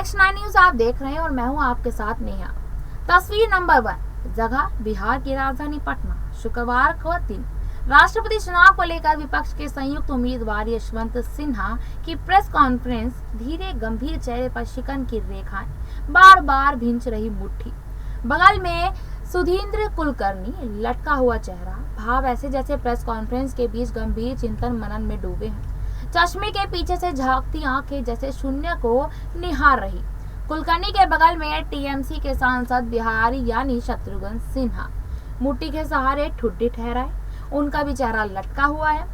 Next 9 news आप देख रहे हैं और मैं हूं आपके साथ नेहा। तस्वीर नंबर 1, जगह बिहार की राजधानी पटना। शुक्रवार को दिन राष्ट्रपति चुनाव को लेकर विपक्ष के संयुक्त उम्मीदवार यशवंत सिन्हा की प्रेस कॉन्फ्रेंस। धीरे गंभीर चेहरे पर शिकन की रेखाएं, बार बार भींच रही मुट्ठी, बगल में सुधींद्र कुलकर्णी, लटका हुआ चेहरा, भाव ऐसे जैसे प्रेस कॉन्फ्रेंस के बीच गंभीर चिंतन मनन में डूबे हैं। चश्मे के पीछे से झांकती आंखें जैसे शून्य को निहार रही। कुलकर्णी के बगल में टीएमसी के सांसद बिहारी यानी शत्रुघ्न सिन्हा मुट्ठी के सहारे ठुड्डी ठहराए, उनका भी चेहरा लटका हुआ है।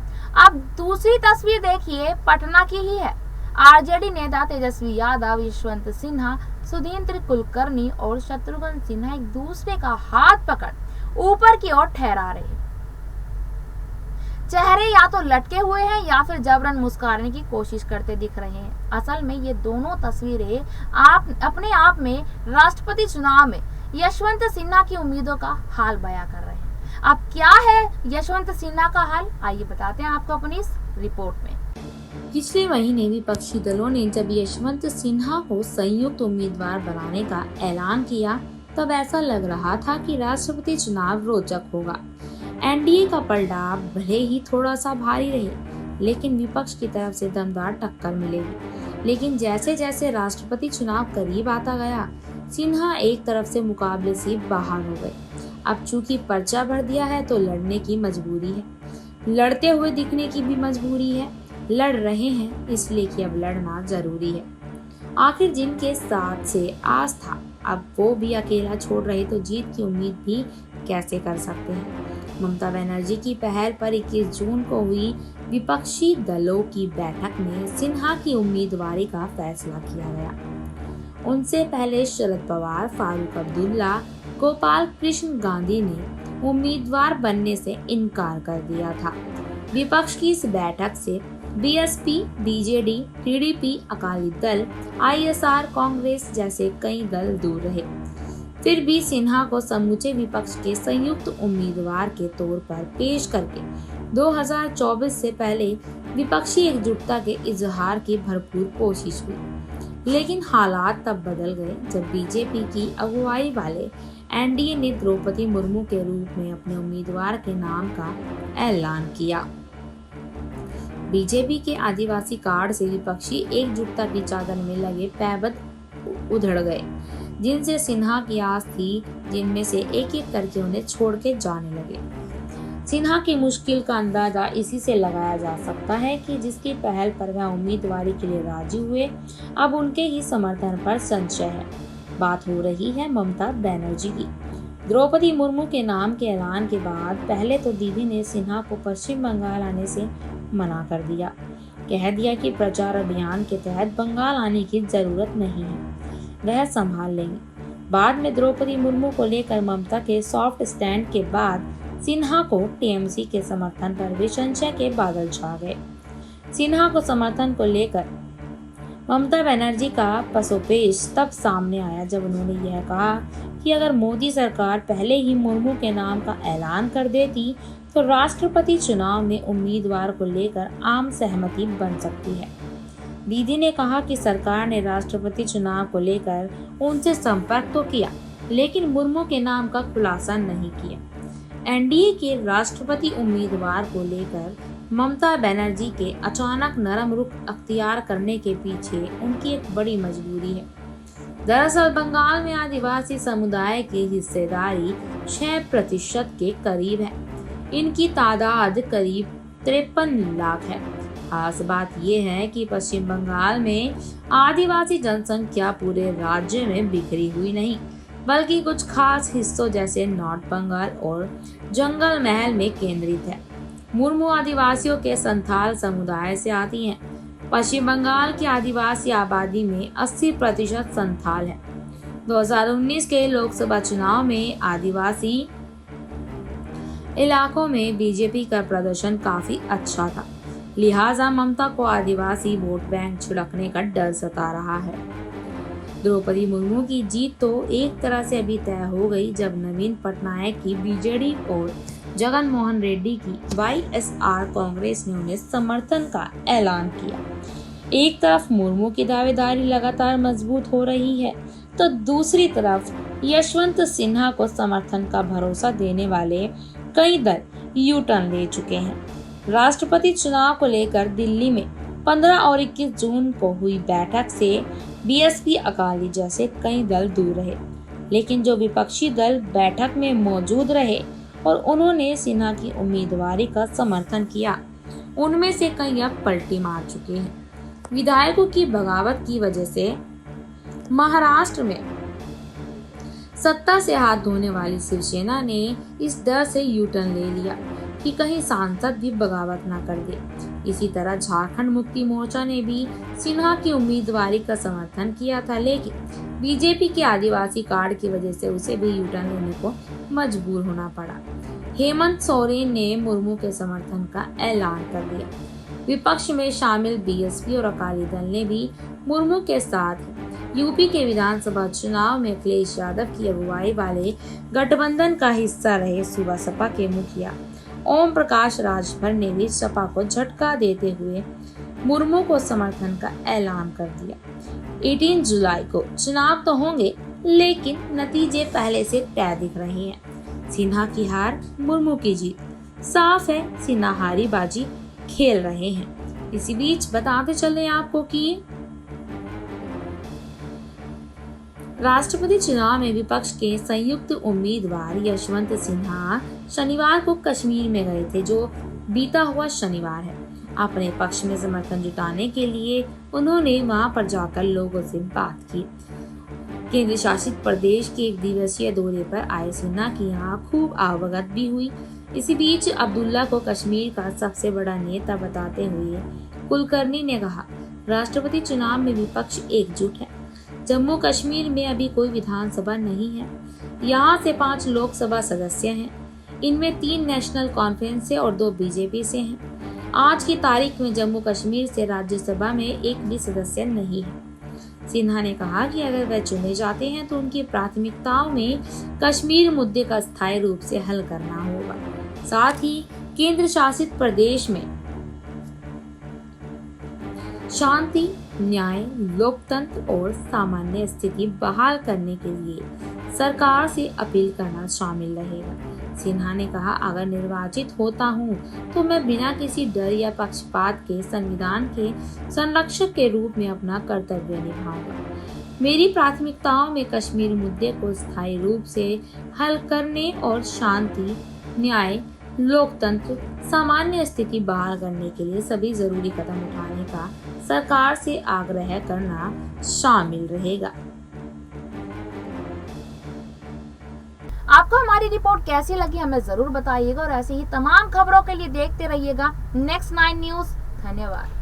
अब दूसरी तस्वीर देखिए, पटना की ही है। आरजेडी नेता तेजस्वी यादव, यशवंत सिन्हा, सुधींद्र कुलकर्णी और शत्रुघ्न सिन्हा एक दूसरे का हाथ पकड़ ऊपर की ओर ठहरा रहे। चेहरे या तो लटके हुए हैं या फिर जबरन मुस्कुराने की कोशिश करते दिख रहे हैं। असल में ये दोनों तस्वीरें अपने आप में राष्ट्रपति चुनाव में यशवंत सिन्हा की उम्मीदों का हाल बयां कर रहे हैं। अब क्या है यशवंत सिन्हा का हाल, आइए बताते हैं आपको अपनी इस रिपोर्ट में। पिछले महीने विपक्षी दलों ने जब यशवंत सिन्हा को संयुक्त उम्मीदवार बनाने का ऐलान किया, तब ऐसा लग रहा था कि राष्ट्रपति चुनाव रोचक होगा। एनडीए का पलड़ा भले ही थोड़ा सा भारी रहे, लेकिन विपक्ष की तरफ से दमदार टक्कर मिलेगी। लेकिन जैसे जैसे राष्ट्रपति चुनाव करीब आता गया, सिन्हा एक तरफ से मुकाबले से बाहर हो गए। अब चूंकि पर्चा भर दिया है तो लड़ने की मजबूरी है, लड़ते हुए दिखने की भी मजबूरी है। लड़ रहे हैं इसलिए कि अब लड़ना जरूरी है। आखिर जिनके साथ से आस था, अब वो भी अकेला छोड़ रहे तो जीत की उम्मीद भी कैसे कर सकते हैं। ममता बनर्जी की पहल पर 21 जून को हुई विपक्षी दलों की बैठक में सिन्हा की उम्मीदवारी का फैसला किया गया। उनसे पहले शरद पवार, फारूक अब्दुल्ला, गोपाल कृष्ण गांधी ने उम्मीदवार बनने से इनकार कर दिया था। विपक्ष की इस बैठक से BSP, BJD, TDP, Akali Dal, ISR, Congress जैसे कई दल दूर रहे। फिर भी सिन्हा को समूचे विपक्ष के संयुक्त उम्मीदवार के तौर पर पेश करके 2024 से पहले विपक्षी एकजुटता के इजहार की भरपूर कोशिश हुई। लेकिन हालात तब बदल गए जब बीजेपी की अगुवाई वाले एनडीए ने द्रौपदी मुर्मू के रूप में अपने उम्मीदवार के नाम का ऐलान किया। बीजेपी के आदिवासी कार्ड से विपक्षी एकजुटता की चादर में लगे पैबंद उधड़ गए, जिनसे सिन्हा की आस थी, जिनमें से एक एक करके उन्हें छोड़ के जाने लगे। सिन्हा की मुश्किल का अंदाजा इसी से लगाया जा सकता है कि जिसकी पहल पर वह उम्मीदवारी के लिए राजी हुए, अब उनके ही समर्थन पर संशय है। बात हो रही है ममता बनर्जी की। द्रौपदी मुर्मू के नाम के ऐलान के बाद पहले तो दीदी ने सिन्हा को पश्चिम बंगाल आने से मना कर दिया, कह दिया कि प्रचार अभियान के तहत बंगाल आने की जरूरत नहीं है, वह संभाल लेंगे। बाद में द्रौपदी मुर्मू को लेकर ममता के सॉफ्ट स्टैंड के बाद सिन्हा को टीएमसी के समर्थन पर भी संशय के बादल छा गए। सिन्हा को समर्थन को लेकर ममता बनर्जी का पसोपेश तब सामने आया जब उन्होंने यह कहा कि अगर मोदी सरकार पहले ही मुर्मू के नाम का ऐलान कर देती तो राष्ट्रपति चुनाव में उम्मीदवार को लेकर आम सहमति बन सकती है। दीदी ने कहा कि सरकार ने राष्ट्रपति चुनाव को लेकर उनसे संपर्क तो किया, लेकिन मुर्मू के नाम का खुलासा नहीं किया। एनडीए के राष्ट्रपति उम्मीदवार को लेकर ममता बनर्जी के अचानक नरम रुख अख्तियार करने के पीछे उनकी एक बड़ी मजबूरी है। दरअसल बंगाल में आदिवासी समुदाय की हिस्सेदारी 6% के करीब है। इनकी तादाद करीब 53 लाख है। खास बात यह है कि पश्चिम बंगाल में आदिवासी जनसंख्या पूरे राज्य में बिखरी हुई नहीं, बल्कि कुछ खास हिस्सों जैसे नॉर्थ बंगाल और जंगल महल में केंद्रित है। मुर्मू आदिवासियों के संथाल समुदाय से आती हैं। पश्चिम बंगाल की आदिवासी आबादी में 80% संथाल है। 2019 के लोकसभा चुनाव में आदिवासी इलाकों में बीजेपी का प्रदर्शन काफी अच्छा था, लिहाजा ममता को आदिवासी वोट बैंक छिड़कने का डर सता रहा है। द्रौपदी मुर्मू की जीत तो एक तरह से अभी तय हो गई जब नवीन पटनायक की बीजेडी और जगन मोहन रेड्डी की वाईएसआर कांग्रेस ने उन्हें समर्थन का ऐलान किया। एक तरफ मुर्मू की दावेदारी लगातार मजबूत हो रही है, तो दूसरी तरफ यशवंत सिन्हा को समर्थन का भरोसा देने वाले कई दल यू टर्न ले चुके हैं। राष्ट्रपति चुनाव को लेकर दिल्ली में 15 और 21 जून को हुई बैठक से बीएसपी, अकाली जैसे कई दल दूर रहे, लेकिन जो विपक्षी दल बैठक में मौजूद रहे और उन्होंने सिन्हा की उम्मीदवारी का समर्थन किया, उनमें से कई अब पलटी मार चुके हैं। विधायकों की बगावत की वजह से महाराष्ट्र में सत्ता से हाथ धोने वाली शिवसेना ने इस डर से यू टर्न ले लिया कि कहीं सांसद भी बगावत न कर दे। इसी तरह झारखंड मुक्ति मोर्चा ने भी सिन्हा की उम्मीदवारी का समर्थन किया था, लेकिन बीजेपी के आदिवासी कार्ड की वजह से उसे भी यू टर्न लेने को मजबूर होना पड़ा। हेमंत सोरेन ने मुर्मू के समर्थन का ऐलान कर दिया। विपक्ष में शामिल बीएसपी और अकाली दल ने भी मुर्मू के साथ यूपी के विधानसभा चुनाव में अखिलेश यादव की अगुवाई वाले गठबंधन का हिस्सा रहे सूबा सपा के मुखिया ओम प्रकाश राजभर ने भी सपा को झटका देते हुए मुर्मू को समर्थन का ऐलान कर दिया। 18 जुलाई को चुनाव तो होंगे, लेकिन नतीजे पहले से तय दिख रहे हैं। सिन्हा की हार, मुर्मू की जीत। साफ है, सिन्हा हारी बाजी खेल रहे हैं। इसी बीच बताते चले आपको कि राष्ट्रपति चुनाव में विपक्ष के संयुक्त उम्मीदवार यशवंत सिन्हा शनिवार को कश्मीर में गए थे, जो बीता हुआ शनिवार है। अपने पक्ष में समर्थन जुटाने के लिए उन्होंने वहां पर जाकर लोगों से बात की। केंद्र शासित प्रदेश के 1 दिवसीय दौरे पर आए सिन्हा की यहाँ खूब आवभगत भी हुई। इसी बीच अब्दुल्ला को कश्मीर का सबसे बड़ा नेता बताते हुए कुलकर्णी ने कहा, राष्ट्रपति चुनाव में विपक्ष एकजुट है। जम्मू कश्मीर में अभी कोई विधानसभा नहीं है। यहाँ से 5 लोकसभा सदस्य हैं, इनमें 3 नेशनल कॉन्फ्रेंस से और 2 बीजेपी से हैं। आज की तारीख में जम्मू कश्मीर से राज्यसभा में एक भी सदस्य नहीं है। सिन्हा ने कहा कि अगर वह चुने जाते हैं तो उनकी प्राथमिकताओं में कश्मीर मुद्दे का स्थायी रूप से हल करना होगा। साथ ही केंद्र शासित प्रदेश में शांति, न्याय, लोकतंत्र और सामान्य स्थिति बहाल करने के लिए सरकार से अपील करना शामिल रहेगा। सिन्हा ने कहा, अगर निर्वाचित होता हूं तो मैं बिना किसी डर या पक्षपात के संविधान के संरक्षक के रूप में अपना कर्तव्य निभाऊंगा। मेरी प्राथमिकताओं में कश्मीर मुद्दे को स्थायी रूप से हल करने और शांति, न्याय, लोकतंत्र, सामान्य स्थिति बहाल करने के लिए सभी जरूरी कदम उठाने का सरकार से आग्रह करना शामिल रहेगा। आपको हमारी रिपोर्ट कैसी लगी हमें जरूर बताइएगा और ऐसे ही तमाम खबरों के लिए देखते रहिएगा नेक्स्ट 9 न्यूज। धन्यवाद।